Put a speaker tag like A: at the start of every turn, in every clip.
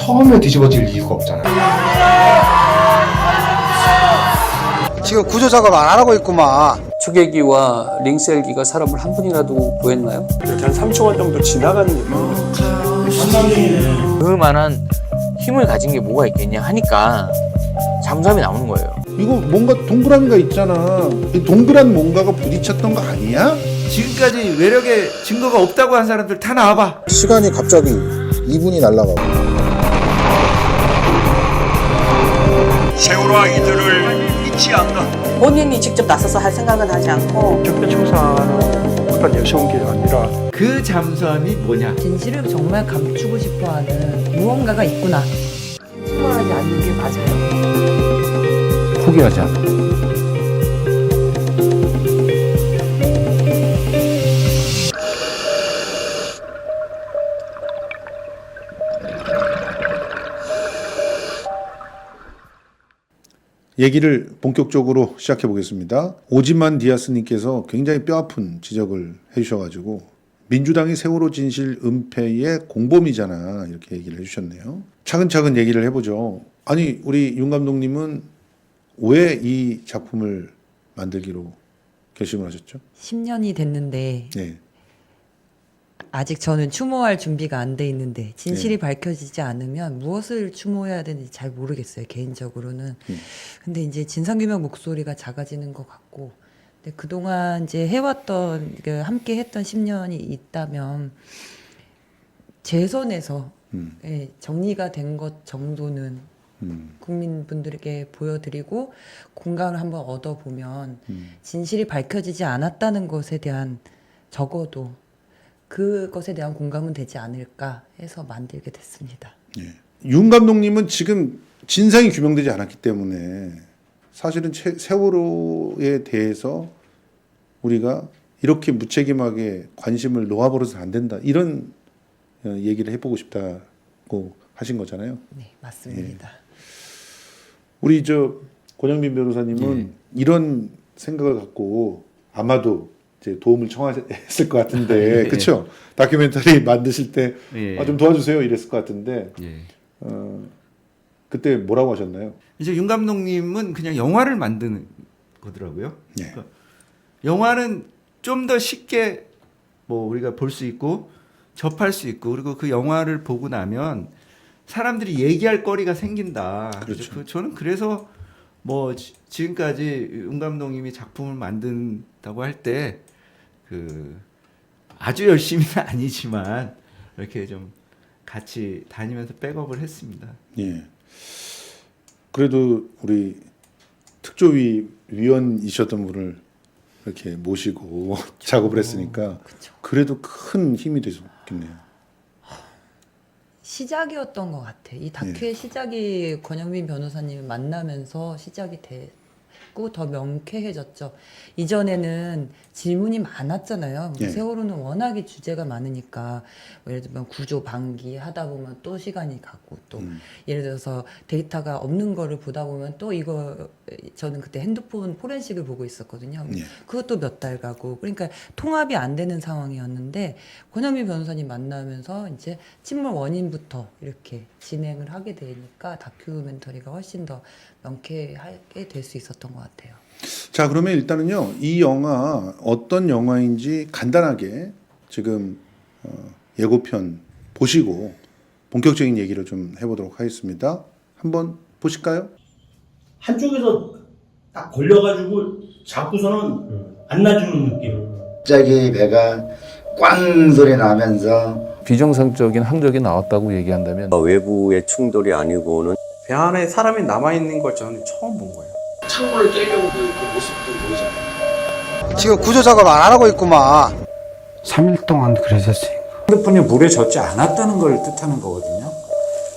A: 처음에 뒤집어질 이유가 없잖아요.
B: 지금 구조 작업 안 하고 있구만.
C: 초계기와 링셀기가 사람을 한 분이라도 구했나요?
D: 이렇게 한 3초간 정도 지나가는 느낌.
E: 그만한 힘을 가진 게 뭐가 있겠냐 하니까 잠수함이 나오는 거예요.
F: 이거 뭔가 동그라미가 있잖아. 이 동그란 뭔가가 부딪혔던 거 아니야?
G: 지금까지 외력의 증거가 없다고 한 사람들 다 나와봐.
H: 시간이 갑자기 2분이 날아가고.
I: 세월호 이들을 잊지 않는
J: 본인이 직접 나서서 할 생각은 하지 않고
D: 적폐청산은 어떤 여시온 게 아니라
G: 그 잠수함이 뭐냐?
J: 진실을 정말 감추고 싶어하는 무언가가 있구나. 신고하지 않는 게 맞아요.
A: 포기하지 않아.
F: 얘기를 본격적으로 시작해 보겠습니다. 오지만 디아스님께서 굉장히 뼈아픈 지적을 해주셔가지고 민주당이 세월호 진실 은폐의 공범이잖아 이렇게 얘기를 해주셨네요. 차근차근 얘기를 해보죠. 아니 우리 윤 감독님은 왜 이 작품을 만들기로 결심을 하셨죠?
J: 10년이 됐는데
F: 네.
J: 아직 저는 추모할 준비가 안 돼 있는데 진실이 밝혀지지 않으면 무엇을 추모해야 되는지 잘 모르겠어요, 개인적으로는. 근데 이제 진상규명 목소리가 작아지는 것 같고, 근데 그동안 이제 해왔던 함께 했던 10년이 있다면 제 손에서 예, 정리가 된 것 정도는 국민분들에게 보여드리고 공감을 한번 얻어보면 진실이 밝혀지지 않았다는 것에 대한 적어도 그것에 대한 공감은 되지 않을까 해서 만들게 됐습니다.
F: 예. 윤 감독님은 지금 진상이 규명되지 않았기 때문에 사실은 세월호에 대해서 우리가 이렇게 무책임하게 관심을 놓아버려서는 안 된다. 이런 얘기를 해보고 싶다고 하신 거잖아요.
J: 네, 맞습니다.
F: 예. 우리 권영민 변호사님은 이런 생각을 갖고 아마도 이제 도움을 청했을 것 같은데, 그렇죠? 다큐멘터리 만드실 때 좀 도와주세요 이랬을 것 같은데, 그때 뭐라고 하셨나요?
G: 이제 윤 감독님은 그냥 영화를 만드는 거더라고요.
F: 예.
G: 그러니까 영화는 좀 더 쉽게 뭐 우리가 볼 수 있고 접할 수 있고, 그리고 그 영화를 보고 나면 사람들이 얘기할 거리가 생긴다.
F: 그렇죠.
G: 저는 그래서 뭐 지금까지 윤 감독님이 작품을 만든다고 할 때 아주 열심히는 아니지만 이렇게 좀 같이 다니면서 백업을 했습니다.
F: 예. 그래도 우리 특조위 위원이셨던 분을 이렇게 모시고 작업을 했으니까 그래도 큰 힘이 되셨겠네요.
J: 시작이었던 것 같아. 이 다큐의 시작이 권영민 변호사님을 만나면서 시작이 됐고 더 명쾌해졌죠. 이전에는 질문이 많았잖아요.
F: 예.
J: 세월호는 워낙에 주제가 많으니까 예를 들면 구조 방기 하다 보면 또 시간이 가고 또 예를 들어서 데이터가 없는 거를 보다 보면 또 이거 저는 그때 핸드폰 포렌식을 보고 있었거든요.
F: 예.
J: 그것도 몇 달 가고 그러니까 통합이 안 되는 상황이었는데 권영민 변호사님 만나면서 이제 침몰 원인부터 이렇게 진행을 하게 되니까 다큐멘터리가 훨씬 더 명쾌하게 될 수 있었던 것 같아요.
F: 자, 그러면 일단은요, 이 영화 어떤 영화인지 간단하게 지금 예고편 보시고 본격적인 얘기를 좀 해보도록 하겠습니다. 한번 보실까요?
K: 한쪽에서 딱 걸려가지고 잡고서는 안 놔주는 느낌.
B: 갑자기 배가 꽝 소리 나면서
C: 비정상적인 항적이 나왔다고 얘기한다면
I: 외부의 충돌이 아니고는
L: 배 안에 사람이 남아있는 걸 저는 처음 본 거예요.
K: 창문을 깨려고 그 모습도 보이잖아요.
B: 지금 구조 작업 안 하고 있구만.
D: 3일 동안 그러셨으니까.
L: 핸드폰이 물에 젖지 않았다는 걸 뜻하는 거거든요.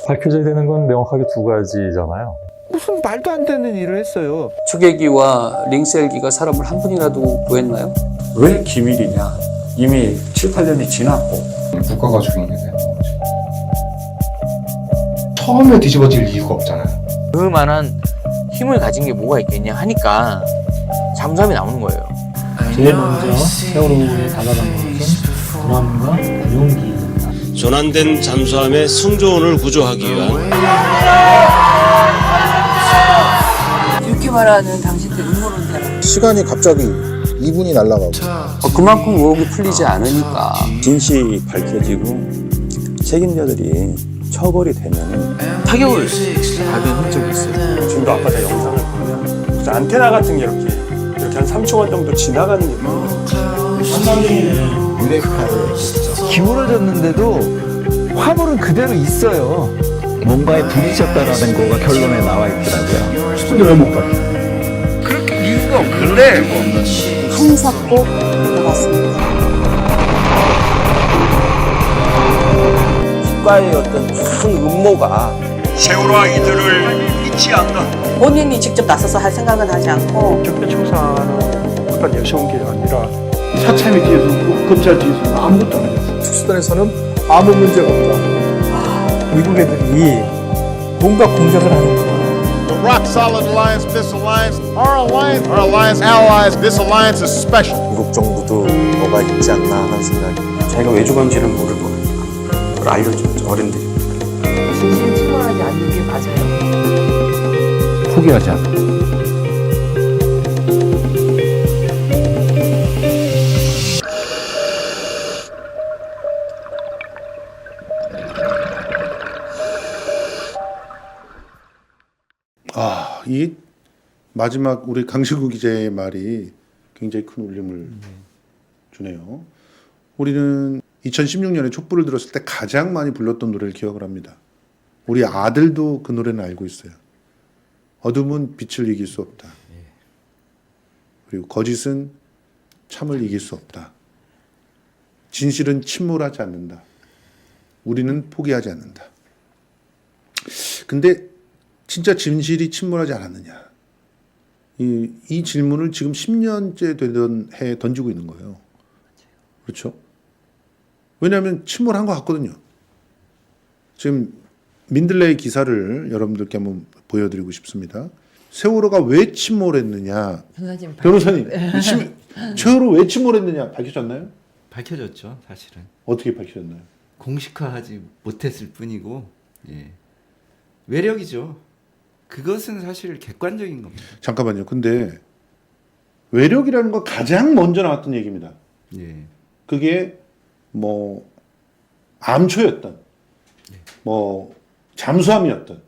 D: 밝혀져야 되는 건 명확하게 두 가지잖아요.
G: 무슨 말도 안 되는 일을 했어요.
C: 초계기와 링셀기가 사람을 한 분이라도 구했나요?
L: 왜 기밀이냐? 이미 7, 8년이 지났고.
A: 국가가 죽인 게 되는 거죠. 처음에 뒤집어질 이유가 없잖아요.
E: 그만한 힘을 가진 게 뭐가 있겠냐 하니까 잠수함이 나오는 거예요.
K: 제일 먼저 세월호에 다가간 것은 불안과 불용기.
I: 조난된 잠수함의 승조원을 구조하기 위한
J: 이렇게 말하는 당신들 음모론자라.
H: 시간이 갑자기 2분이 날아가고
C: 그만큼 의혹이 풀리지 않으니까.
I: 진실이 밝혀지고 책임자들이 처벌이 되면
E: 타격을 받은 흔적이 있어요.
L: 지금도 아까 제 영상을 보면 무슨 안테나 같은 게 이렇게 한 3초간 정도 지나가는 게 보여요.
G: 기울어졌는데도 화물은 그대로 있어요. 뭔가에 부딪혔다라는 거가 결론에 나와 있더라고요. 근데 왜 못 봤어요? 그렇게 이유가 없는데
J: 한사코 들어갔습니다.
E: 국가의 어떤 큰 음모가
I: 세월호 이들을 잊지 않나.
J: 본인이 직접 나서서 할 생각은 하지 않고
L: 적폐청산은 어떤 여성계 아니라
K: 사참이 뒤에서 검찰 뒤에서 아무것도 안 했어요.
L: 특수단에서는 아무 문제가 없다. 미국 애들이 뭔가 공작을 하는 거야.
H: The rock solid alliance, this alliance, our alliance allies, this alliance is special.
I: 미국 정부도 뭐가 있지 않나 하는 생각이.
C: 자기가 왜 죽었는지는 모르고 그걸 알려줬죠, 어른들이.
J: 진실을 침몰하지 않는 게 맞아요.
G: 포기하지 않아.
F: 이 마지막 우리 강실구 기자의 말이 굉장히 큰 울림을 주네요. 우리는 2016년에 촛불을 들었을 때 가장 많이 불렀던 노래를 기억을 합니다. 우리 아들도 그 노래는 알고 있어요. 어둠은 빛을 이길 수 없다. 그리고 거짓은 참을 이길 수 없다. 진실은 침몰하지 않는다. 우리는 포기하지 않는다. 근데 진짜 진실이 침몰하지 않았느냐. 이 질문을 지금 10년째 되던 해에 던지고 있는 거예요. 그렇죠? 왜냐하면 침몰한 것 같거든요. 지금 민들레의 기사를 여러분들께 한번 보여드리고 싶습니다. 세월호가 왜 침몰했느냐. 변호사님, 세월호 왜 침몰했느냐 밝혀졌나요?
G: 밝혀졌죠, 사실은.
F: 어떻게 밝혀졌나요?
G: 공식화하지 못했을 뿐이고, 예. 외력이죠. 그것은 사실 객관적인 겁니다.
F: 잠깐만요. 근데 외력이라는 거 가장 먼저 나왔던 얘기입니다.
G: 예.
F: 그게 뭐 암초였던, 뭐 잠수함이었던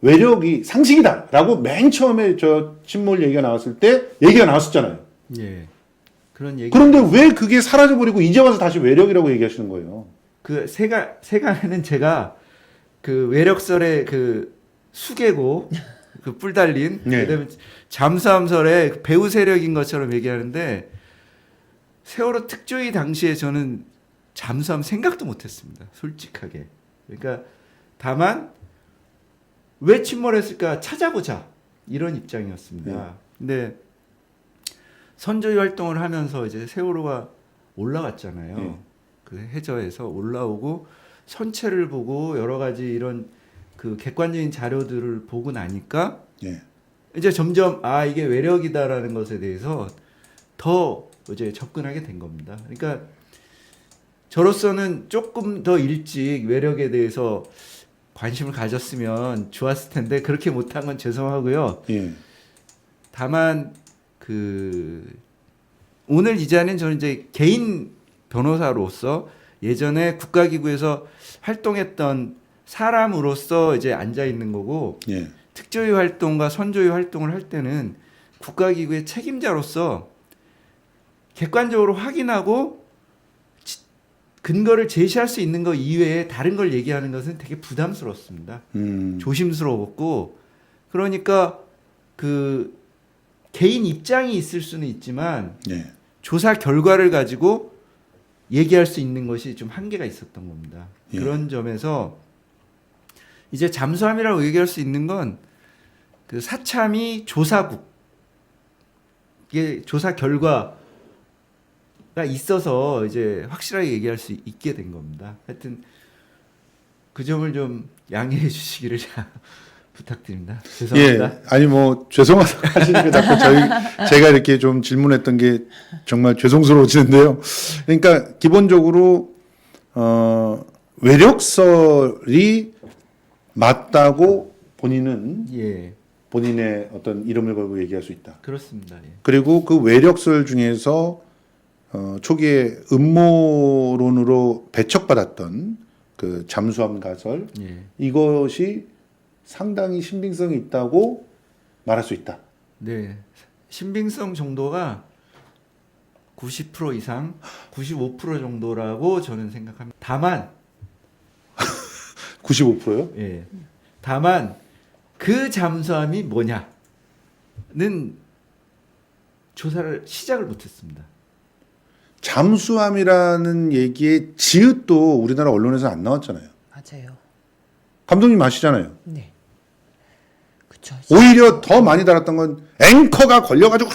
F: 외력이 상식이다라고 맨 처음에 저 침몰 얘기가 나왔을 때 얘기가 나왔었잖아요.
G: 예. 그런 얘기.
F: 그런데 왜 그게 사라져버리고 이제 와서 다시 외력이라고 얘기하시는 거예요?
G: 그 세간에는 제가 그 외력설의 그 수계고 그 뿔 달린
F: 네.
G: 그다음에 잠수함설의 배후 세력인 것처럼 얘기하는데 세월호 특조위 당시에 저는 잠수함 생각도 못했습니다. 솔직하게. 그러니까 다만 왜 침몰했을까 찾아보자 이런 입장이었습니다.
F: 네.
G: 근데 선조위 활동을 하면서 이제 세월호가 올라갔잖아요.
F: 네.
G: 그 해저에서 올라오고 선체를 보고 여러 가지 이런 그 객관적인 자료들을 보고 나니까
F: 예.
G: 이제 점점 이게 외력이다라는 것에 대해서 더 이제 접근하게 된 겁니다. 그러니까 저로서는 조금 더 일찍 외력에 대해서 관심을 가졌으면 좋았을 텐데 그렇게 못한 건 죄송하고요.
F: 예.
G: 다만 그 오늘 이 자리는 저는 이제 개인 변호사로서 예전에 국가기구에서 활동했던 사람으로서 이제 앉아 있는 거고
F: 예.
G: 특조위 활동과 선조위 활동을 할 때는 국가기구의 책임자로서 객관적으로 확인하고 근거를 제시할 수 있는 것 이외에 다른 걸 얘기하는 것은 되게 부담스럽습니다. 조심스러웠고 그러니까 그 개인 입장이 있을 수는 있지만
F: 예.
G: 조사 결과를 가지고 얘기할 수 있는 것이 좀 한계가 있었던 겁니다.
F: 예.
G: 그런 점에서 이제 잠수함이라고 얘기할 수 있는 건 그 사참이 조사국, 이게 조사 결과가 있어서 이제 확실하게 얘기할 수 있게 된 겁니다. 하여튼 그 점을 좀 양해해 주시기를 부탁드립니다. 죄송합니다.
F: 예, 아니 뭐 죄송하다고 하시니까 자꾸 제가 이렇게 좀 질문했던 게 정말 죄송스러워지는데요. 그러니까 기본적으로 외력설이 맞다고 본인은
G: 예,
F: 본인의 어떤 이름을 걸고 얘기할 수 있다.
G: 그렇습니다. 예.
F: 그리고 그 외력설 중에서 초기에 음모론으로 배척받았던 그 잠수함 가설
G: 예.
F: 이것이 상당히 신빙성이 있다고 말할 수 있다.
G: 네, 신빙성 정도가 90% 이상, 95% 정도라고 저는 생각합니다. 다만,
F: 95%요?
G: 예, 다만 그 잠수함이 뭐냐는 조사를 시작을 못했습니다.
F: 잠수함이라는 얘기의 지읒도 우리나라 언론에서 안 나왔잖아요.
J: 맞아요.
F: 감독님 아시잖아요.
J: 네. 그쵸.
F: 오히려 더 많이 달았던 건 앵커가 걸려가지고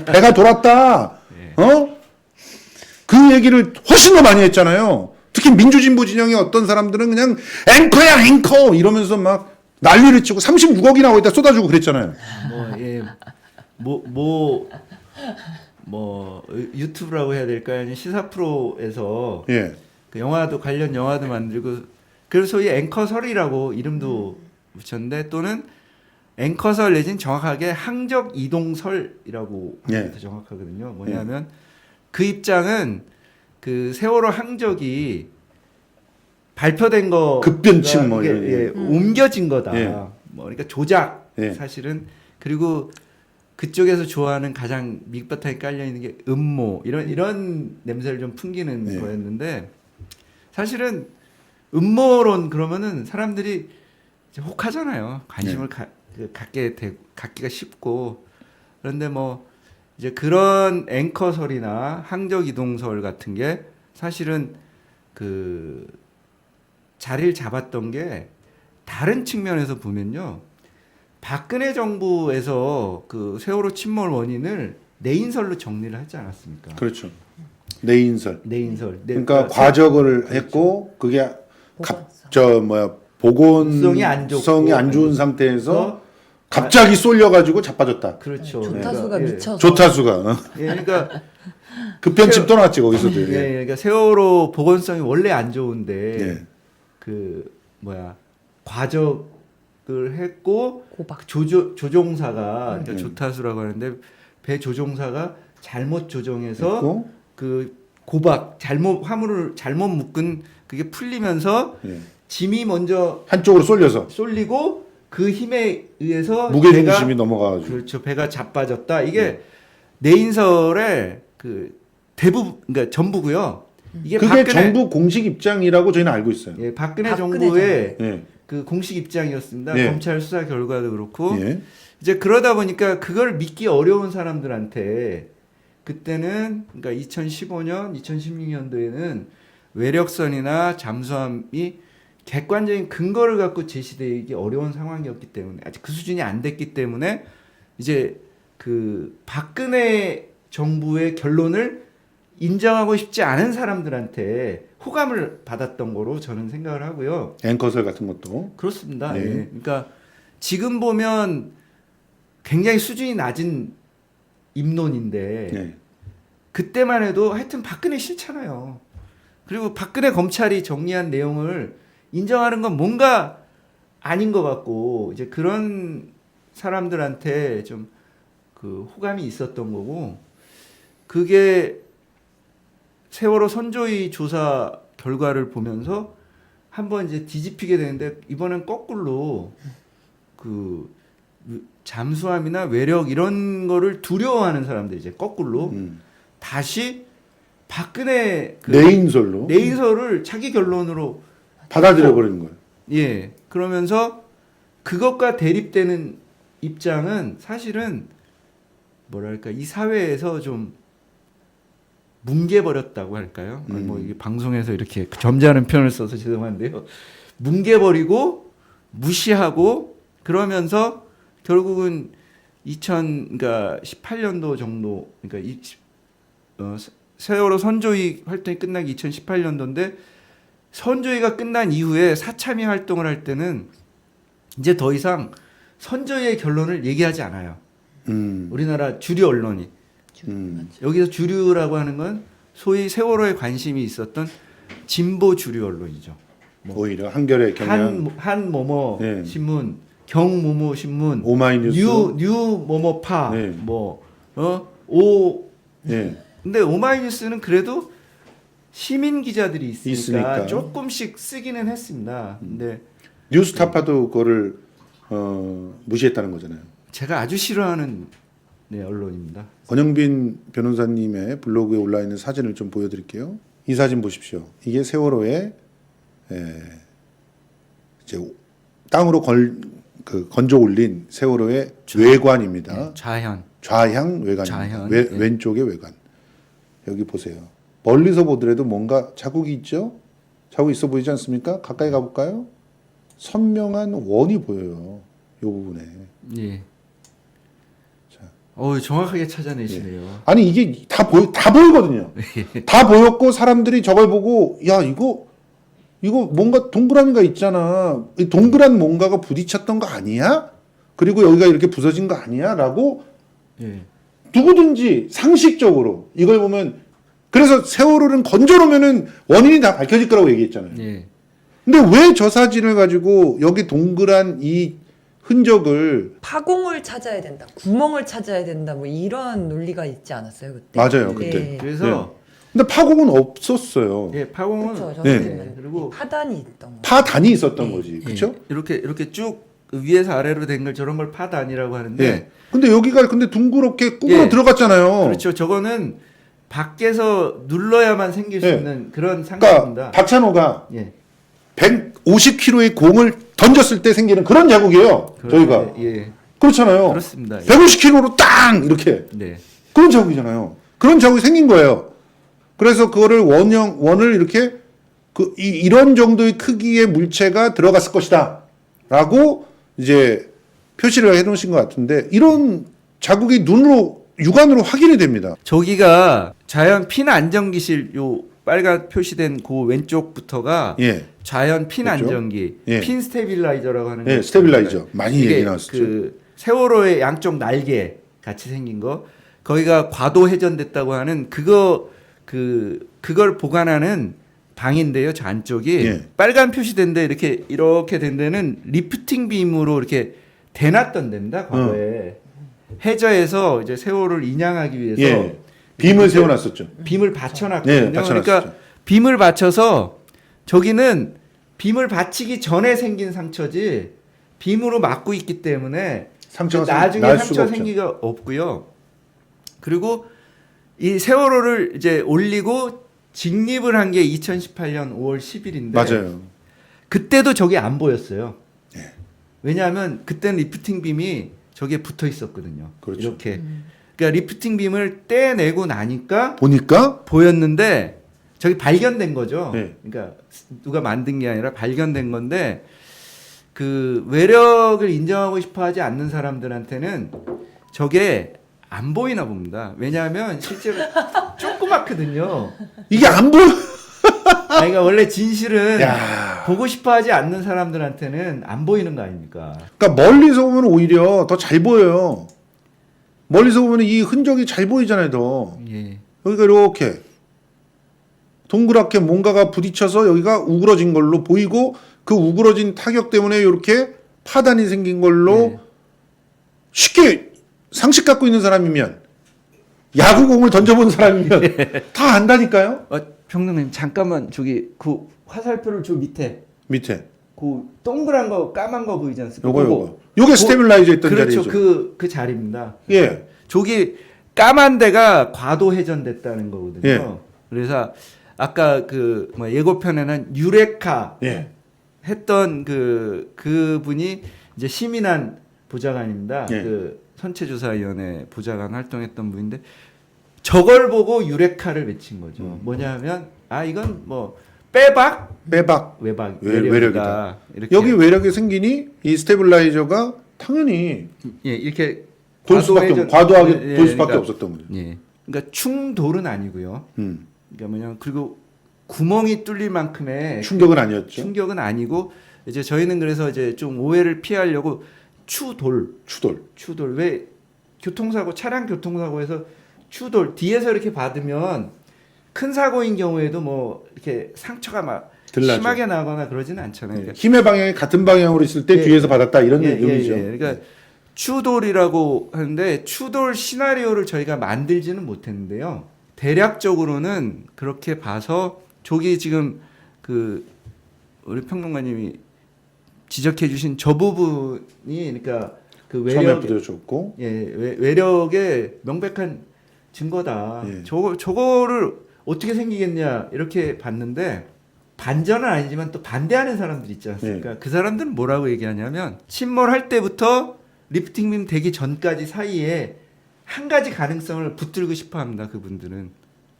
F: 배가 돌았다. 그 얘기를 훨씬 더 많이 했잖아요. 특히 민주진보 진영의 어떤 사람들은 그냥 앵커야 앵커 이러면서 막 난리를 치고 36억이나 거기다 쏟아주고 그랬잖아요.
G: 유튜브라고 해야 될까요? 아니면 시사 프로에서
F: 예.
G: 그 영화도 관련 영화도 만들고 그래서 소위 앵커설이라고 이름도 붙였는데 또는 앵커설 내지는 정확하게 항적 이동설이라고 하는 게 더 정확하거든요. 뭐냐면 그 입장은 그 세월호 항적이 발표된 거
F: 급변침 뭐
G: 옮겨진 거다. 뭐 그러니까 조작
F: 예.
G: 사실은 그리고 그쪽에서 좋아하는 가장 밑바탕에 깔려 있는 게 음모 이런 냄새를 좀 풍기는 거였는데 사실은 음모론 그러면은 사람들이 이제 혹하잖아요. 관심을 갖기가 쉽고 그런데 뭐 이제 그런 앵커설이나 항적 이동설 같은 게 사실은 그 자리를 잡았던 게 다른 측면에서 보면요. 박근혜 정부에서 그 세월호 침몰 원인을 내인설로 정리를 하지 않았습니까?
F: 그렇죠. 내인설.
G: 그러니까
F: 그러니까 과적을 했고 그게 보건성이 안 좋은 상태에서 갑자기 쏠려가지고 자빠졌다.
G: 그렇죠.
J: 조타수가 미쳐서.
F: 조타수가.
G: 그러니까
F: 급변침 또 나왔지 거기서도.
G: 그러니까 세월호 보건성이 원래 안 좋은데 과적을 했고 조종사가 그러니까 조타수라고 하는데 배 조종사가 잘못 조종해서 그 화물을 잘못 묶은 그게 풀리면서 짐이 먼저
F: 한쪽으로
G: 쏠리고 그 힘에 의해서
F: 무게중심이 넘어가가지고
G: 그렇죠. 배가 자빠졌다. 이게 내인설의 그 대부분 그러니까 전부고요. 이게
F: 그게 정부 공식 입장이라고 저희는 알고 있어요.
G: 예, 박근혜 정부의 그 공식 입장이었습니다. 검찰 수사 결과도 그렇고 이제 그러다 보니까 그걸 믿기 어려운 사람들한테 그때는 그러니까 2015년, 2016년도에는 외력선이나 잠수함이 객관적인 근거를 갖고 제시되기 어려운 상황이었기 때문에 아직 그 수준이 안 됐기 때문에 이제 그 박근혜 정부의 결론을 인정하고 싶지 않은 사람들한테 호감을 받았던 거로 저는 생각을 하고요.
F: 앵커설 같은 것도
G: 그렇습니다. 그러니까 지금 보면 굉장히 수준이 낮은 입론인데 그때만 해도 하여튼 박근혜 싫잖아요. 그리고 박근혜 검찰이 정리한 내용을 인정하는 건 뭔가 아닌 것 같고 이제 그런 사람들한테 좀 그 호감이 있었던 거고 그게 세월호 선조위 조사 결과를 보면서 한번 이제 뒤집히게 되는데 이번엔 거꾸로 그 잠수함이나 외력 이런 거를 두려워하는 사람들 이제 거꾸로 다시 박근혜 내인설을 자기 결론으로
F: 받아들여 버리는 거예요.
G: 예. 그러면서 그것과 대립되는 입장은 사실은 뭐랄까 이 사회에서 좀 뭉개버렸다고 할까요? 뭐 이게 방송에서 이렇게 점잖은 표현을 써서 죄송한데요. 뭉개버리고 무시하고 그러면서 결국은 2018년도 정도 그러니까 세월호 선조위 활동이 끝나기 2018년도인데 선조위가 끝난 이후에 사참위 활동을 할 때는 이제 더 이상 선조위의 결론을 얘기하지 않아요. 우리나라 주류 언론이. 여기서 주류라고 하는 건 소위 세월호에 관심이 있었던 진보 주류 언론이죠.
F: 오히려 한겨레 경향
G: 한 뭐뭐
F: 네.
G: 신문, 경뭐뭐 신문,
F: 오마이뉴스
G: 뉴 뭐뭐파
F: 네. 네.
G: 근데 오마이뉴스는 그래도 시민 기자들이 있으니까
F: 있으니까.
G: 조금씩 쓰기는 했습니다. 근데
F: 뉴스타파도 그거를 무시했다는 거잖아요.
G: 제가 아주 싫어하는 언론입니다.
F: 권영빈 변호사님의 블로그에 올라 있는 사진을 좀 보여드릴게요. 이 사진 보십시오. 이게 세월호에 이제 땅으로 건져 올린 세월호의 외관입니다.
G: 좌현.
F: 좌향 외관입니다.
G: 좌현,
F: 왼쪽의 외관. 여기 보세요. 멀리서 보더라도 뭔가 자국이 있죠? 자국 있어 보이지 않습니까? 가까이 가볼까요? 선명한 원이 보여요. 이 부분에.
G: 예. 정확하게 찾아내시네요.
F: 아니 이게 다 보이거든요. 다 보였고 사람들이 저걸 보고 야 이거 뭔가 동그라미가 있잖아. 이 동그란 뭔가가 부딪혔던 거 아니야? 그리고 여기가 이렇게 부서진 거 아니야? 라고 누구든지 상식적으로 이걸 보면 그래서 세월호는 건져놓으면은 원인이 다 밝혀질 거라고 얘기했잖아요. 근데 왜 저 사진을 가지고 여기 동그란 이 흔적을
J: 파공을 찾아야 된다, 구멍을 찾아야 된다, 뭐 이런 논리가 있지 않았어요 그때?
F: 맞아요 그때.
J: 예.
G: 그래서
F: 근데 파공은 없었어요.
G: 파공은
J: 그렇죠.
G: 그리고
J: 파단이 있던 거.
F: 파단이 있었던 거지, 그렇죠?
G: 이렇게 쭉 위에서 아래로 된 걸 저런 걸 파단이라고 하는데.
F: 네. 근데 여기가 동그랗게 꾸물어 들어갔잖아요.
G: 그렇죠. 저거는 밖에서 눌러야만 생길 수 있는 그런
F: 그러니까
G: 상태입니다.
F: 박찬호가 150kg의 공을 던졌을 때 생기는 그런 자국이에요. 저희가 그렇잖아요.
G: 그렇습니다.
F: 150kg로 땅 이렇게 그런 자국이잖아요. 그런 자국이 생긴 거예요. 그래서 그거를 원을 이렇게 이런 정도의 크기의 물체가 들어갔을 것이다라고 이제 표시를 해놓으신 것 같은데 이런 자국이 육안으로 확인이 됩니다.
G: 저기가 자연 핀 안정기실 요 빨간 표시된 그 왼쪽부터가 자연 핀
F: 그렇죠?
G: 안정기, 핀 스테빌라이저라고 하는 거.
F: 스테빌라이저 많이 얘기 나왔었죠.
G: 그 세월호의 양쪽 날개 같이 생긴 거, 거기가 과도 회전됐다고 하는 그걸 보관하는 방인데요. 저 안쪽이 빨간 표시된 데 이렇게 된 데는 리프팅 빔으로 이렇게 대놨던 데입니다. 과거에 해저에서 이제 세월호를 인양하기 위해서
F: 빔을 세워놨었죠.
G: 빔을 받쳐놨거든요.
F: 받쳐놨었죠.
G: 그러니까 빔을 받쳐서 저기는 빔을 받치기 전에 생긴 상처지 빔으로 막고 있기 때문에 나중에 상처 생기가 없고요. 그리고 이 세월호를 이제 올리고 직립을 한 게 2018년 5월 10일인데
F: 맞아요.
G: 그때도 저게 안 보였어요. 왜냐하면 그때는 리프팅 빔이 저기에 붙어 있었거든요.
F: 그렇죠.
G: 이렇게. 그러니까 리프팅 빔을 떼내고 나니까
F: 보니까
G: 보였는데 저기 발견된 거죠. 그러니까 누가 만든 게 아니라 발견된 건데 그 외력을 인정하고 싶어 하지 않는 사람들한테는 저게 안 보이나 봅니다. 왜냐하면 실제로 조그맣거든요.
F: 이게 안 보여.
G: 그러니까 원래 진실은 보고 싶어 하지 않는 사람들한테는 안 보이는 거 아닙니까?
F: 그러니까 멀리서 보면 오히려 더 잘 보여요. 멀리서 보면 이 흔적이 잘 보이잖아요, 더. 여기가 이렇게 동그랗게 뭔가가 부딪혀서 여기가 우그러진 걸로 보이고 그 우그러진 타격 때문에 이렇게 파단이 생긴 걸로 쉽게 상식 갖고 있는 사람이면 야구공을 던져본 사람이면 다 안다니까요.
G: 평론님 잠깐만 저기 그 화살표를 저 밑에 그 동그란 거 까만 거 보이지 않습니까?
F: 요게 스테빌라이저 있던
G: 그렇죠.
F: 자리죠.
G: 그 자리입니다. 저기 까만 데가 과도 회전됐다는 거거든요. 그래서 아까 예고편에는 유레카 했던 그분이 이제 시민한 보좌관입니다. 그 선체조사위원회 보좌관 활동했던 분인데 저걸 보고 유레카를 외친 거죠. 뭐냐면 이건 뭐 외력이다. 이렇게.
F: 여기 외력이 생기니 이 스테빌라이저가 당연히
G: 이렇게
F: 과도하게 돌 수밖에 없었던 거죠.
G: 그러니까 충돌은 아니고요. 그러니까 뭐냐면 그리고 구멍이 뚫릴 만큼의
F: 충격은 아니었죠.
G: 충격은 아니고 이제 저희는 그래서 이제 좀 오해를 피하려고 추돌 왜 차량 교통사고에서 추돌 뒤에서 이렇게 받으면 큰 사고인 경우에도 뭐 이렇게 상처가 막
F: 들나죠.
G: 심하게 나거나 그러지는 않잖아요.
F: 예.
G: 그러니까
F: 힘의 방향이 같은 방향으로 있을 때
G: 예.
F: 뒤에서 받았다 이런
G: 예,
F: 의미죠.
G: 예, 예. 그러니까 추돌이라고 하는데 추돌 시나리오를 저희가 만들지는 못했는데요. 대략적으로는 그렇게 봐서 저기 지금 그 우리 평론가님이 지적해 주신 저 부분이 그러니까 그
F: 처음에
G: 외력
F: 부딪혔고
G: 외력의 명백한 증거다.
F: 예.
G: 저거를 어떻게 생기겠냐 이렇게 봤는데 반전은 아니지만 또 반대하는 사람들 있지 않습니까? 그 사람들은 뭐라고 얘기하냐면 침몰할 때부터 리프팅빔 되기 전까지 사이에 한 가지 가능성을 붙들고 싶어 합니다. 그분들은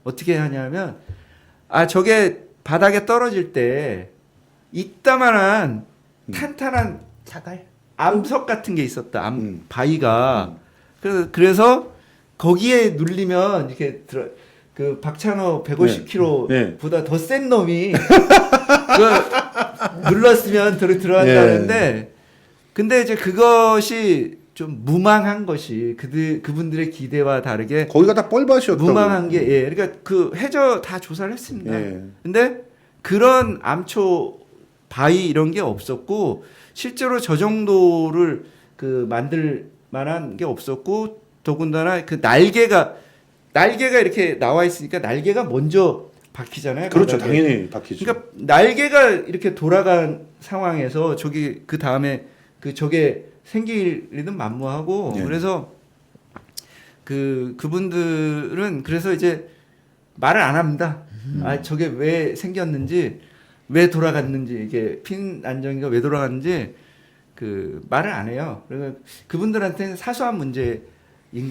G: 어떻게 하냐면 저게 바닥에 떨어질 때 이따만한 탄탄한
J: 자갈
G: 암석 같은 게 있었다. 바위가 그래서 거기에 눌리면 이렇게 그 박찬호 150kg보다 더 센 놈이 눌렀으면 들어간다는데 근데 이제 그것이 좀 무망한 것이 그분들의 기대와 다르게
F: 거기가 다 뻘밭이었다고.
G: 무망한 게 그러니까 그 해저 다 조사를 했습니다. 근데 그런 암초 바위 이런 게 없었고 실제로 저 정도를 그 만들 만한 게 없었고 더군다나 그 날개가 이렇게 나와 있으니까 날개가 먼저 박히잖아요.
F: 그렇죠.
G: 바닥에.
F: 당연히 박히죠.
G: 그러니까 날개가 이렇게 돌아간 상황에서 저기 그 다음에 저게 생길 리는 만무하고 그래서 그분들은 그래서 이제 말을 안 합니다. 저게 왜 생겼는지 왜 돌아갔는지 이게 핀 안정기가 왜 돌아갔는지 그 말을 안 해요. 그러니까 그분들한테는 사소한 문제인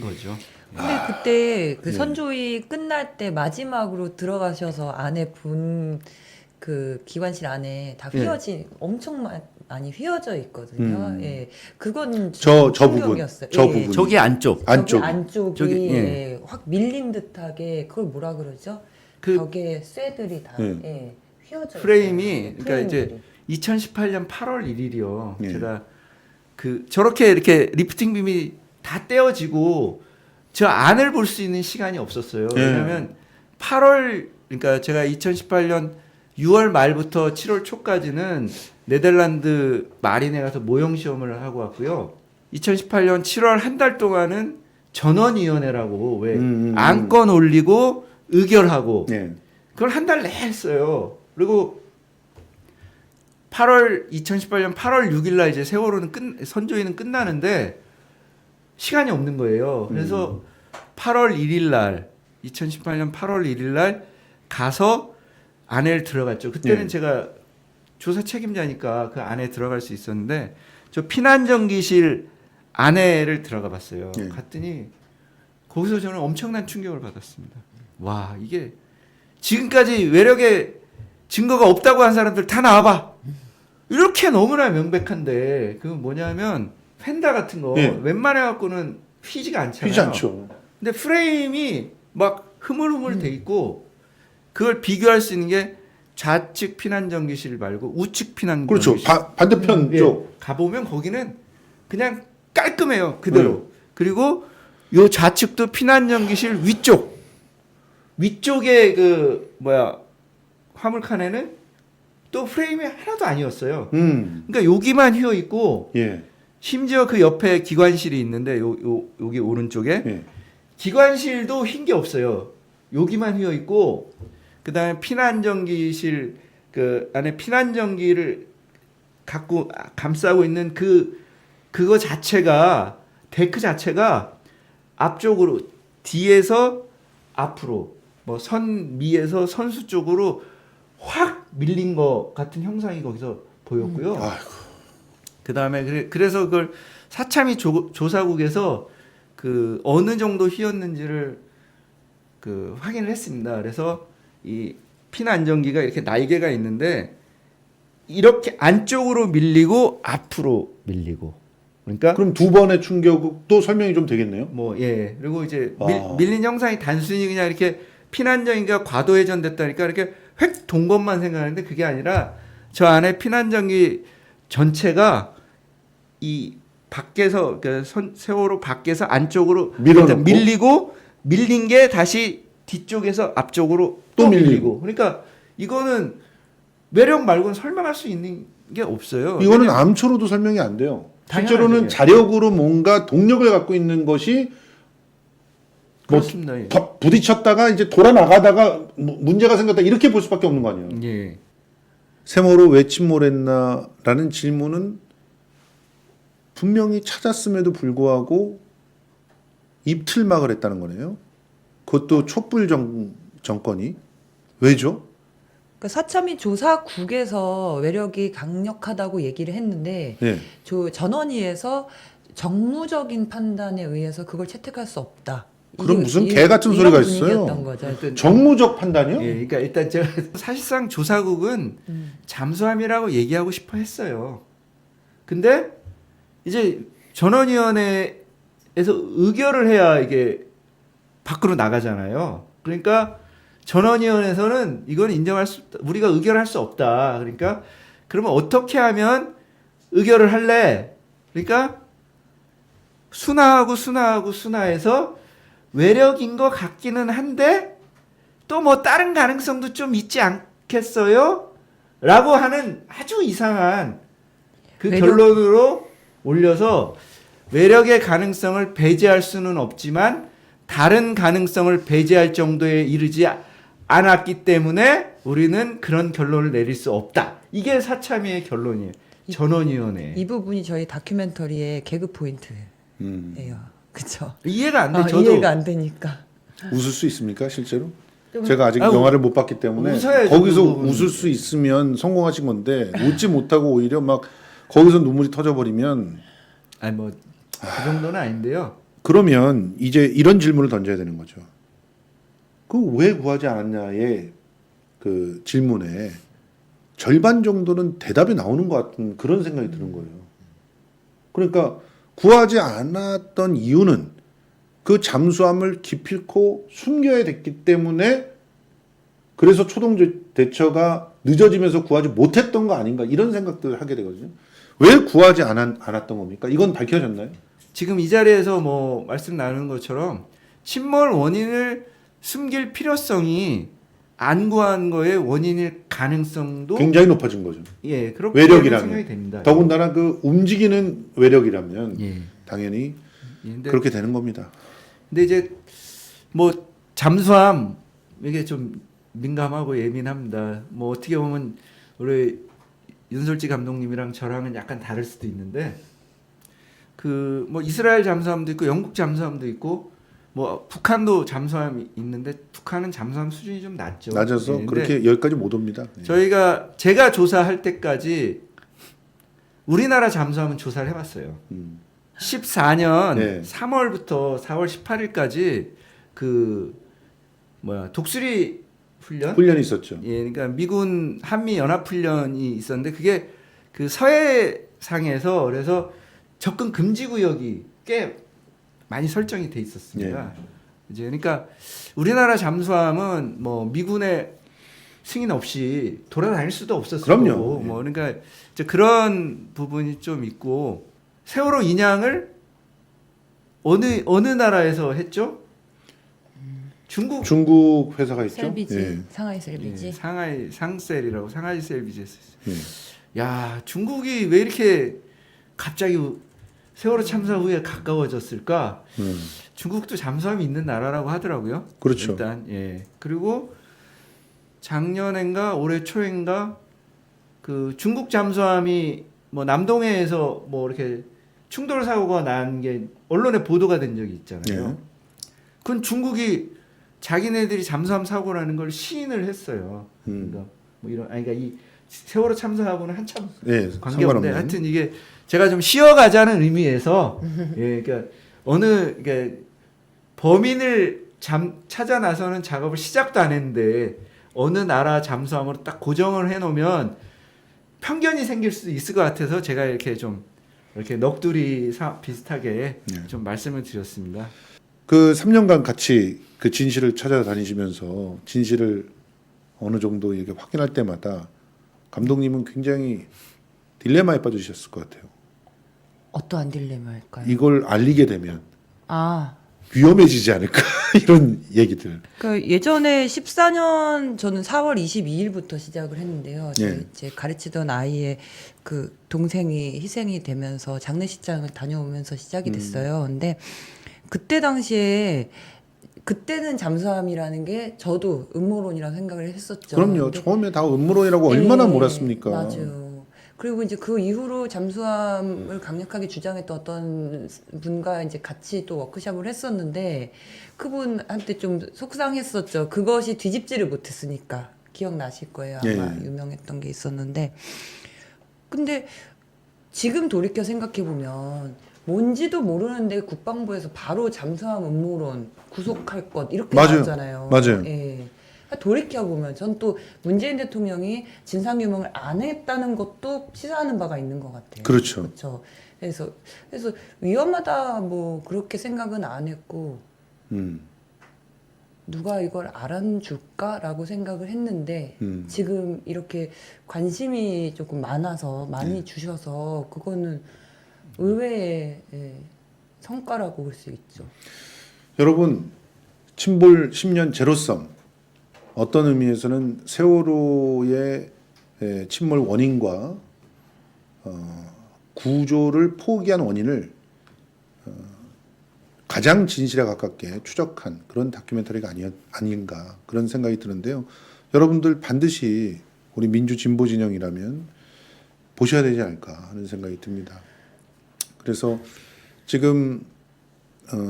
G: 거죠.
J: 근데 그때 그 선조위 끝날 때 마지막으로 들어가셔서 안에 그 기관실 안에 다 휘어진 엄청 많이 휘어져 있거든요. 예, 그건
F: 저 부분,
J: 충격이었어요.
F: 저
J: 예.
F: 부분.
G: 저기 안쪽.
J: 안쪽이 확 밀린 듯하게 그걸 뭐라 그러죠? 벽에 쇠들이 다 휘어져
G: 프레임이
J: 있어요.
G: 그러니까 이제
J: 프레임들이.
G: 2018년 8월 1일이요. 제가 저렇게 이렇게 리프팅 빔이 다 떼어지고 저 안을 볼 수 있는 시간이 없었어요. 왜냐하면 8월 그러니까 제가 2018년 6월 말부터 7월 초까지는 네덜란드 마린에 가서 모형 시험을 하고 왔고요. 2018년 7월 한 달 동안은 전원위원회라고 왜 안건 올리고 의결하고 그걸 한 달 내에 했어요. 그리고 2018년 8월 6일 날 이제 세월호는 선조위는 끝나는데 시간이 없는 거예요. 그래서 8월 1일 날 2018년 8월 1일 날 가서 안에 들어갔죠. 그때는 제가 조사 책임자니까 그 안에 들어갈 수 있었는데 저 피난전기실 안에를 들어가 봤어요. 갔더니 거기서 저는 엄청난 충격을 받았습니다. 와, 이게 지금까지 외력의 증거가 없다고 한 사람들 다 나와봐. 이렇게 너무나 명백한데 그 뭐냐면 펜다 같은 거 웬만해 갖고는 휘지가 않잖아요.
F: 휘지 않죠.
G: 근데 프레임이 막 흐물흐물 돼 있고 그걸 비교할 수 있는 게 좌측 피난전기실 말고 우측 피난전기실.
F: 그렇죠. 반대편 쪽.
G: 가보면 거기는 그냥 깔끔해요. 그대로. 그리고 요 좌측도 피난전기실 위쪽에 화물칸에는 또 프레임이 하나도 아니었어요. 그러니까 여기만 휘어 있고 심지어 그 옆에 기관실이 있는데 여기 오른쪽에 기관실도 흰 게 없어요. 여기만 휘어 있고 그다음에 피난전기실 그 안에 피난전기를 갖고 감싸고 있는 그거 자체가 데크 자체가 앞쪽으로 뒤에서 앞으로 뭐 선미에서 선수 쪽으로 확 밀린 것 같은 형상이 거기서 보였고요. 그 다음에 그래서 그걸 사참위 조사국에서 그 어느 정도 휘었는지를 그 확인을 했습니다. 그래서 이 피난전기가 이렇게 날개가 있는데 이렇게 안쪽으로 밀리고 앞으로 밀리고 그러니까
F: 그럼 두 번의 충격도 설명이 좀 되겠네요.
G: 그리고 이제 밀린 형상이 단순히 그냥 이렇게 피난전기가 과도 회전됐다니까 이렇게 획 돈 것만 생각하는데 그게 아니라 저 안에 피난전기 전체가 이 밖에서 세월호 밖에서 안쪽으로 밀리고 밀린 게 다시 뒤쪽에서 앞쪽으로
F: 또
G: 또
F: 밀리고.
G: 밀리고. 그러니까 이거는 매력 말고는 설명할 수 있는 게 없어요.
F: 이거는
G: 왜냐면
F: 암초로도 설명이 안 돼요.
G: 당연하죠.
F: 실제로는 자력으로 뭔가 동력을 갖고 있는 것이 뭐
G: 그렇습니다. 예.
F: 부딪혔다가 이제 돌아 나가다가 문제가 생겼다 이렇게 볼 수밖에 없는 거 아니에요.
G: 예.
F: 세모로 왜 침몰했나라는 질문은 분명히 찾았음에도 불구하고 입틀막을 했다는 거네요. 그것도 촛불 정권이 왜죠?
J: 그 사참위 조사국에서 외력이 강력하다고 얘기를 했는데
F: 네.
J: 전원위에서 정무적인 판단에 의해서 그걸 채택할 수 없다.
F: 그럼 무슨 개 같은 소리가
J: 이런
F: 있어요?
J: 분위기였던 거죠.
F: 정무적 판단이요?
G: 예, 그러니까 일단 제가 사실상 조사국은 잠수함이라고 얘기하고 싶어 했어요. 근데 이제 전원위원회에서 의결을 해야 이게 밖으로 나가잖아요. 그러니까 전원위원회에서는 이건 인정할 수 없다. 우리가 의결할 수 없다. 그러니까 그러면 어떻게 하면 의결을 할래? 그러니까 순화해서 외력인 것 같기는 한데 또 뭐 다른 가능성도 좀 있지 않겠어요? 라고 하는 아주 이상한 그 결론으로 올려서 외력의 가능성을 배제할 수는 없지만 다른 가능성을 배제할 정도에 이르지 않았기 때문에 우리는 그런 결론을 내릴 수 없다. 이게 사참위의 결론이에요. 전원위원회.
J: 이 부분이 저희 다큐멘터리의 개그 포인트예요. 그렇죠?
G: 이해가 안 돼. 저도
J: 이해가 안 되니까.
F: 웃을 수 있습니까 실제로?
J: 좀-
F: 제가 아직 영화를 못 봤기 때문에
G: 웃어야죠,
F: 거기서
G: 그 부분은.
F: 웃을 수 있으면 성공하신 건데 웃지 못하고 오히려 막 거기서 눈물이 터져버리면
G: 아니 뭐 그 정도는 아닌데요.
F: 그러면 이제 이런 질문을 던져야 되는 거죠. 그 왜 구하지 않았냐의 그 질문에 절반 정도는 대답이 나오는 것 같은 그런 생각이 드는 거예요. 그러니까 구하지 않았던 이유는 그 잠수함을 기필코 숨겨야 됐기 때문에 그래서 초동 대처가 늦어지면서 구하지 못했던 거 아닌가 이런 생각들을 하게 되거든요. 왜 구하지 않았던 겁니까? 이건 밝혀졌나요?
G: 지금 이 자리에서 뭐 말씀 나누는 것처럼 침몰 원인을 숨길 필요성이 안 구한 거의 원인일 가능성도
F: 굉장히 높아진 거죠.
G: 예, 그렇게
F: 외력이라면.
G: 생각이 됩니다.
F: 더군다나 그 움직이는 외력이라면
G: 예.
F: 당연히
G: 예, 근데,
F: 그렇게 되는 겁니다.
G: 근데 이제 뭐 잠수함 이게 좀 민감하고 예민합니다. 뭐 어떻게 보면 우리 윤솔지 감독님이랑 저랑은 약간 다를 수도 있는데 그 뭐 이스라엘 잠수함도 있고 영국 잠수함도 있고 뭐 북한도 잠수함이 있는데 북한은 잠수함 수준이 좀 낮죠.
F: 낮아서
G: 예,
F: 그렇게 여기까지 못 옵니다. 예.
G: 제가 조사할 때까지 우리나라 잠수함은 조사를 해봤어요. 14년
F: 네.
G: 3월부터 4월 18일까지 그 독수리
F: 훈련이 있었죠.
G: 예, 그러니까 미군 한미 연합 훈련이 있었는데 그게 그 서해상에서 그래서 접근 금지 구역이 꽤 많이 설정이 돼 있었습니다. 이제 그러니까 우리나라 잠수함은 뭐 미군의 승인 없이 돌아다닐 수도 없었을
F: 그럼요.
G: 거고, 뭐 그러니까 이제 그런 부분이 좀 있고 세월호 인양을 어느 나라에서 했죠? 중국
F: 회사가 있죠.
J: 셀비지,
F: 예.
J: 상하이 셀비지.
G: 예, 상하이 상셀이라고 상하이 셀비지에서 했어요.
F: 예.
G: 야, 중국이 왜 이렇게 갑자기 세월호 참사 후에 가까워졌을까? 중국도 잠수함이 있는 나라라고 하더라고요.
F: 그렇죠.
G: 일단 예. 그리고 작년인가 올해 초인가 그 중국 잠수함이 뭐 남동해에서 뭐 이렇게 충돌 사고가 난 게 언론에 보도가 된 적이 있잖아요.
F: 예.
G: 그건 중국이 자기네들이 잠수함 사고라는 걸 시인을 했어요. 그러니까 뭐 이런 그러니까 이 세월호 참사하고는 한참
F: 네,
G: 관계없는데
F: 상관없는.
G: 하여튼 이게 제가 좀 쉬어가자는 의미에서 예, 그러니까 그러니까 범인을 찾아 나서는 작업을 시작도 안 했는데 어느 나라 잠수함으로 딱 고정을 해놓으면 편견이 생길 수도 있을 것 같아서 제가 이렇게 좀 이렇게 넋두리 비슷하게 좀 말씀을 드렸습니다.
F: 그 3년간 같이 그 진실을 찾아다니시면서 진실을 어느 정도 이렇게 확인할 때마다 감독님은 굉장히 딜레마에 빠지셨을 것 같아요.
J: 어떠한 딜레마일까요?
F: 이걸 알리게 되면 위험해지지 않을까 이런 얘기들.
J: 그 예전에 14년 저는 4월 22일부터 시작을 했는데요.
F: 예.
J: 제 가르치던 아이의 그 동생이 희생이 되면서 장례식장을 다녀오면서 시작이 됐어요. 근데 그때 당시에 그때는 잠수함이라는 게 저도 음모론이라고 생각을 했었죠.
F: 그럼요.
J: 근데
F: 처음에 다 음모론이라고 얼마나
J: 예,
F: 몰았습니까?
J: 맞아요. 그리고 이제 그 이후로 잠수함을 강력하게 주장했던 어떤 분과 이제 같이 또 워크숍을 했었는데 그분한테 좀 속상했었죠. 그것이 뒤집지를 못했으니까. 기억나실 거예요. 아마
F: 예.
J: 유명했던 게 있었는데. 근데 지금 돌이켜 생각해 보면 뭔지도 모르는데 국방부에서 바로 잠수함 음모론 구속할 것 이렇게
F: 맞아요.
J: 나오잖아요.
F: 맞아요.
J: 예. 돌이켜보면 전 또 문재인 대통령이 진상규명을 안 했다는 것도 시사하는 바가 있는 것 같아요.
F: 그렇죠.
J: 그렇죠. 그래서 위험하다 뭐 그렇게 생각은 안 했고 누가 이걸 알아줄까라고 생각을 했는데 지금 이렇게 관심이 조금 많아서 많이 주셔서 그거는 의외의 성과라고 볼 수 있죠.
F: 여러분 침몰 10년 제로섬 어떤 의미에서는 세월호의 침몰 원인과 구조를 포기한 원인을 가장 진실에 가깝게 추적한 그런 다큐멘터리가 아닌가 그런 생각이 드는데요. 여러분들 반드시 우리 민주진보 진영이라면 보셔야 되지 않을까 하는 생각이 듭니다. 그래서 지금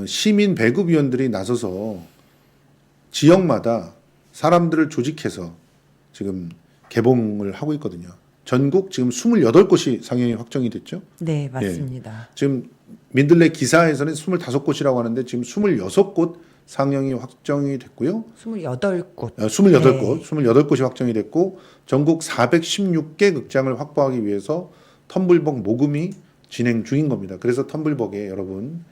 F: 시민 배급위원들이 나서서 지역마다 사람들을 조직해서 지금 개봉을 하고 있거든요. 전국 지금 28곳이 상영이 확정이 됐죠.
J: 네, 맞습니다.
F: 지금 민들레 기사에서는 25곳이라고 하는데 지금 26곳 상영이 확정이 됐고요.
J: 28곳.
F: 28곳, 28곳이 확정이 됐고 전국 416개 극장을 확보하기 위해서 텀블벅 모금이 진행 중인 겁니다. 그래서 텀블벅에 여러분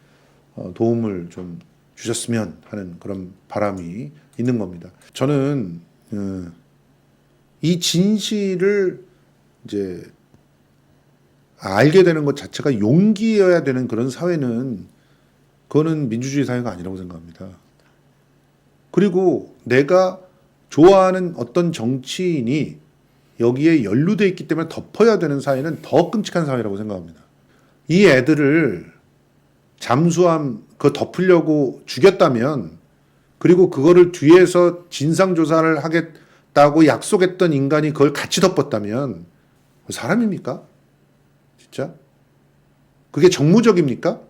F: 도움을 좀 주셨으면 하는 그런 바람이 있는 겁니다. 저는 이 진실을 이제 알게 되는 것 자체가 용기여야 되는 그런 사회는 그거는 민주주의 사회가 아니라고 생각합니다. 그리고 내가 좋아하는 어떤 정치인이 여기에 연루되어 있기 때문에 덮어야 되는 사회는 더 끔찍한 사회라고 생각합니다. 이 애들을 잠수함 그거 덮으려고 죽였다면 그리고 그거를 뒤에서 진상조사를 하겠다고 약속했던 인간이 그걸 같이 덮었다면 사람입니까? 진짜? 그게 정무적입니까?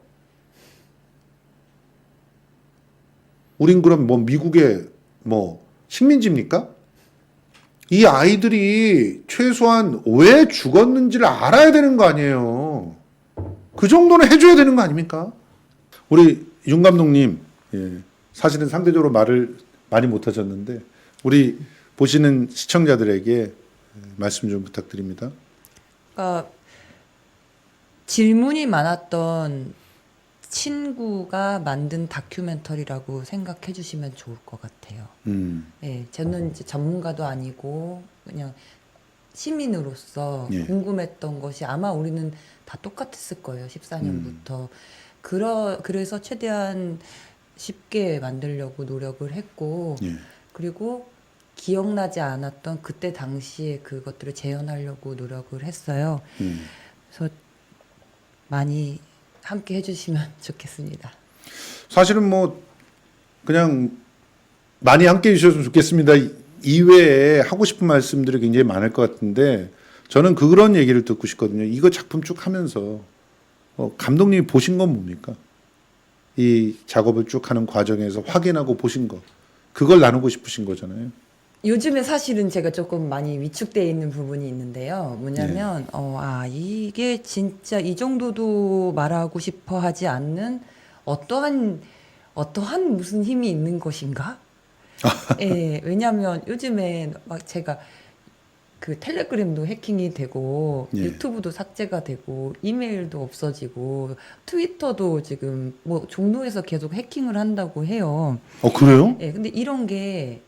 F: 우린 그럼 뭐 미국의 뭐 식민지입니까? 이 아이들이 최소한 왜 죽었는지를 알아야 되는 거 아니에요. 그 정도는 해줘야 되는 거 아닙니까? 우리 윤 감독님, 사실은 상대적으로 말을 많이 못하셨는데 우리 보시는 시청자들에게 말씀 좀 부탁드립니다.
J: 그러니까 질문이 많았던 친구가 만든 다큐멘터리라고 생각해 주시면 좋을 것 같아요. 네, 저는 이제 전문가도 아니고 그냥 시민으로서 궁금했던 것이 아마 우리는 다 똑같았을 거예요. 14년부터. 그래서 최대한 쉽게 만들려고 노력을 했고 그리고 기억나지 않았던 그때 당시에 그것들을 재현하려고 노력을 했어요. 그래서 많이 함께 해주시면 좋겠습니다.
F: 사실은 뭐 그냥 많이 함께 해주셨으면 좋겠습니다. 이외에 하고 싶은 말씀들이 굉장히 많을 것 같은데 저는 그런 얘기를 듣고 싶거든요. 이거 작품 쭉 하면서 감독님이 보신 건 뭡니까? 이 작업을 쭉 하는 과정에서 확인하고 보신 거. 그걸 나누고 싶으신 거잖아요.
J: 요즘에 사실은 제가 조금 많이 위축되어 있는 부분이 있는데요. 뭐냐면 이게 진짜 이 정도도 말하고 싶어 하지 않는 어떠한 무슨 힘이 있는 것인가? 예, 왜냐하면 요즘에 막 제가 그 텔레그램도 해킹이 되고 유튜브도 삭제가 되고 이메일도 없어지고 트위터도 지금 뭐 종로에서 계속 해킹을 한다고 해요.
F: 그래요?
J: 예, 근데 이런 게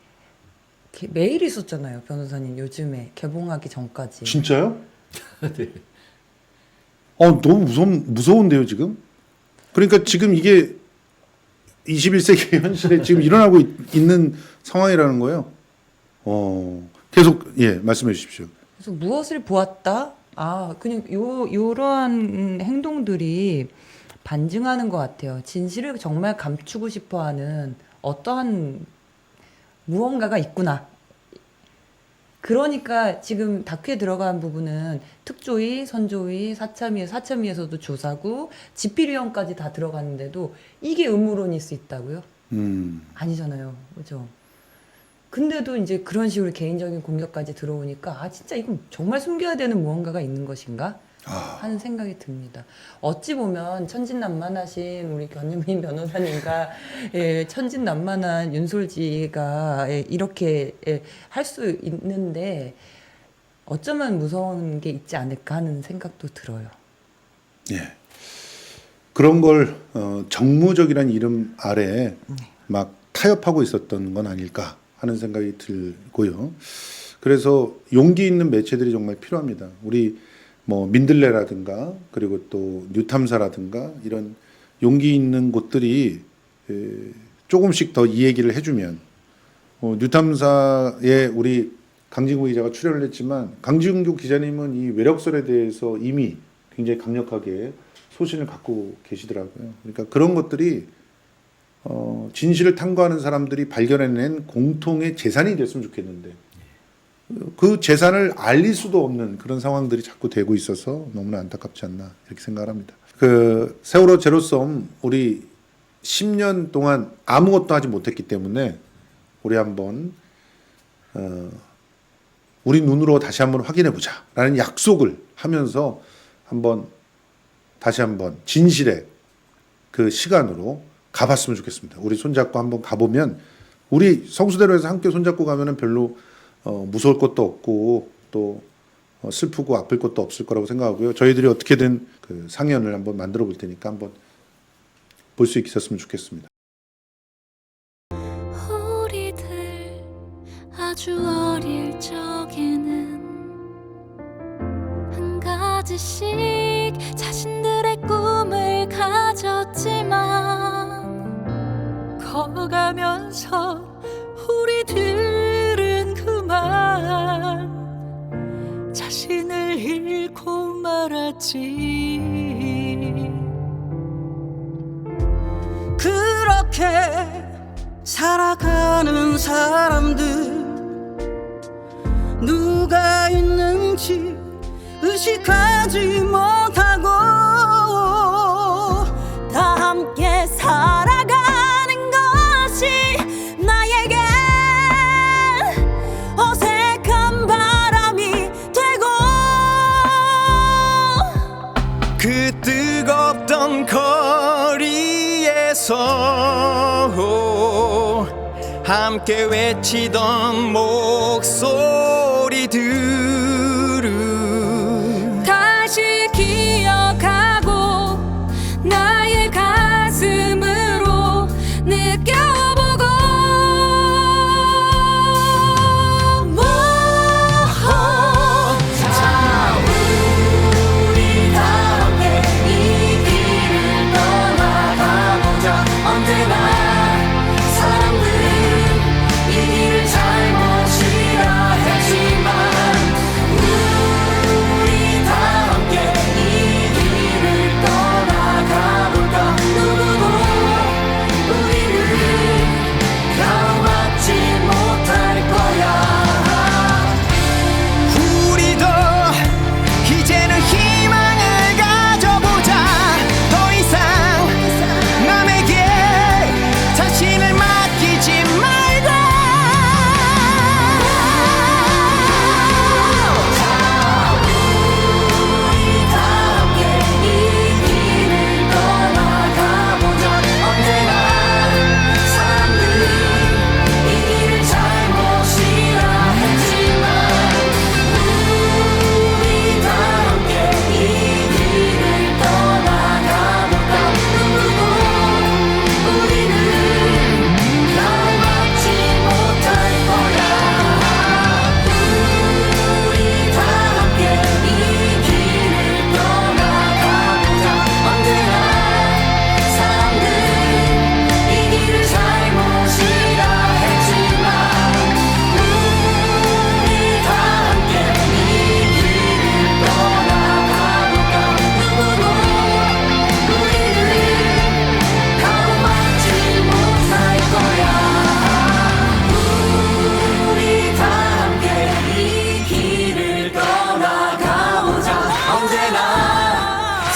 J: 매일 있었잖아요, 변호사님. 요즘에 개봉하기 전까지.
F: 진짜요? 네. 너무 무서운데요, 지금? 그러니까 지금 이게 21세기 현실에 지금 일어나고 있는 상황이라는 거예요. 계속 말씀해 주십시오.
J: 그래서 무엇을 보았다? 그냥 요러한 행동들이 반증하는 것 같아요. 진실을 정말 감추고 싶어하는 어떠한 무언가가 있구나. 그러니까 지금 다큐에 들어간 부분은 특조위, 선조위, 사참위에서도 조사고 집필위원까지 다 들어갔는데도 이게 음모론일 수 있다고요? 아니잖아요. 그죠? 근데도 이제 그런 식으로 개인적인 공격까지 들어오니까 진짜 이건 정말 숨겨야 되는 무언가가 있는 것인가? 하는 생각이 듭니다. 어찌 보면 천진난만하신 우리 견유민 변호사님과 천진난만한 윤솔지가 이렇게 할 수 있는데 어쩌면 무서운 게 있지 않을까 하는 생각도 들어요.
F: 그런 걸 정무적이라는 이름 아래 막 타협하고 있었던 건 아닐까 하는 생각이 들고요. 그래서 용기 있는 매체들이 정말 필요합니다. 우리 뭐 민들레라든가 그리고 또 뉴탐사라든가 이런 용기 있는 곳들이 조금씩 더 이 얘기를 해주면 뉴탐사에 우리 강진구 기자가 출연을 했지만 강진구 기자님은 이 외력설에 대해서 이미 굉장히 강력하게 소신을 갖고 계시더라고요. 그러니까 그런 것들이 진실을 탐구하는 사람들이 발견해낸 공통의 재산이 됐으면 좋겠는데 그 재산을 알릴 수도 없는 그런 상황들이 자꾸 되고 있어서 너무나 안타깝지 않나 이렇게 생각을 합니다. 그 세월호 제로섬 우리 10년 동안 아무것도 하지 못했기 때문에 우리 한번 우리 눈으로 다시 한번 확인해 보자라는 약속을 하면서 다시 한번 진실의 그 시간으로 가봤으면 좋겠습니다. 우리 손잡고 한번 가보면 우리 성수대로에서 함께 손잡고 가면은 별로 무서울 것도 없고 또 슬프고 아플 것도 없을 거라고 생각하고요. 저희들이 어떻게든 그 상연을 한번 만들어 볼 테니까 한번 볼 수 있었으면 좋겠습니다.
M: 우리들 아주 어릴 적에는 한 가지씩 자신들의 꿈을 가졌지만 커가면서 우리들은 그만 자신을 잃고 말았지.
N: 그렇게 살아가는 사람들 누가 있는지 의식하지 못하고
M: 다 함께 살아가는 것이 나에게 어색한 바람이 되고
N: 그 뜨겁던 거리에서 함께 외치던 목소리들을
M: 다시 기억하고 나의 가슴으로 느껴보고 자 우리 다 함께 이 길을 떠나가보자. 언제나 사람들은 이 길을 잘못이라 했지만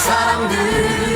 M: 사람들